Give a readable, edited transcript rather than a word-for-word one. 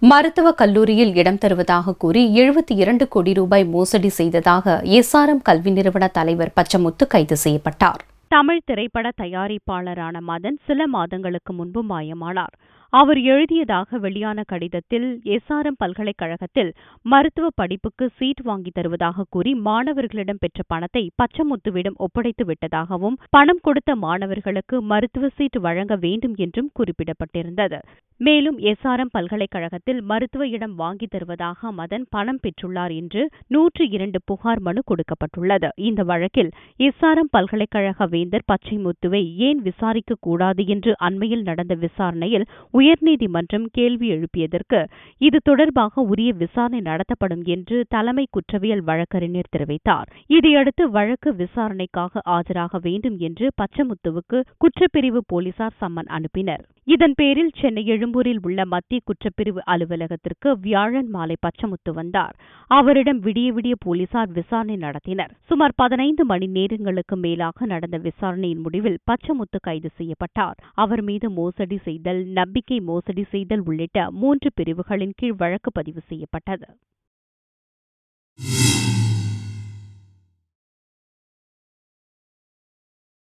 மருத்துவக் கல்லூரியில் இடம் தருவதாக கூறி 72 கோடி ரூபாய் மோசடி செய்ததாக எஸ்ஆர்எம் கல்வி நிறுவன தலைவர் பச்சமுத்து கைது செய்யப்பட்டார். தமிழ் திரைப்பட தயாரிப்பாளரான மதன் சில மாதங்களுக்கு முன்பு மாயமானார். அவர் எழுதியதாக வெளியான கடிதத்தில் எஸ்ஆர்எம் பல்கலைக்கழகத்தில் மருத்துவ படிப்புக்கு சீட் வாங்கி தருவதாக கூறி மாணவர்களிடம் பெற்ற பணத்தை பச்சமுத்துவிடம் ஒப்படைத்து விட்டதாகவும் பணம் கொடுத்த மாணவர்களுக்கு மருத்துவ சீட் வழங்க வேண்டும் என்றும் குறிப்பிடப்பட்டிருந்தது. மேலும் எஸ்ஆர்எம் பல்கலைக்கழகத்தில் மருத்துவ இடம் வாங்கி தருவதாக மதன் பணம் பெற்றுள்ளார் என்று 102 புகார் மனு கொடுக்கப்பட்டுள்ளது. இந்த வழக்கில் எஸ்ஆர்எம் பல்கலைக்கழக வேந்தர் பச்சைமுத்துவை ஏன் விசாரிக்க கூடாது என்று அண்மையில் நடந்த விசாரணையில் உயர்நீதிமன்றம் கேள்வி எழுப்பியதற்கு இது தொடர்பாக உரிய விசாரணை நடத்தப்படும் என்று தலைமை குற்றவியல் வழக்கறிஞர் தெரிவித்தார். இதையடுத்து வழக்கு விசாரணைக்காக ஆஜராக வேண்டும் என்று பச்சமுத்துவுக்கு குற்றப்பிரிவு போலீசார் சம்மன் அனுப்பினர். இதன் பேரில் சென்னை எழும்பூரில் உள்ள மத்திய குற்றப்பிரிவு அலுவலகத்திற்கு வியாழன் மாலை பச்சமுத்து வந்தார். அவரிடம் விடிய போலீசார் விசாரணை நடத்தினர். சுமார் 15 மணி நேரங்களுக்கு மேலாக நடந்த விசாரணையின் முடிவில் பச்சமுத்து கைது செய்யப்பட்டார். அவர் மீது மோசடி செய்தல், நம்பிக்கை மோசடி செய்தல் உள்ளிட்ட 3 பிரிவுகளின் கீழ் வழக்கு பதிவு செய்யப்பட்டது.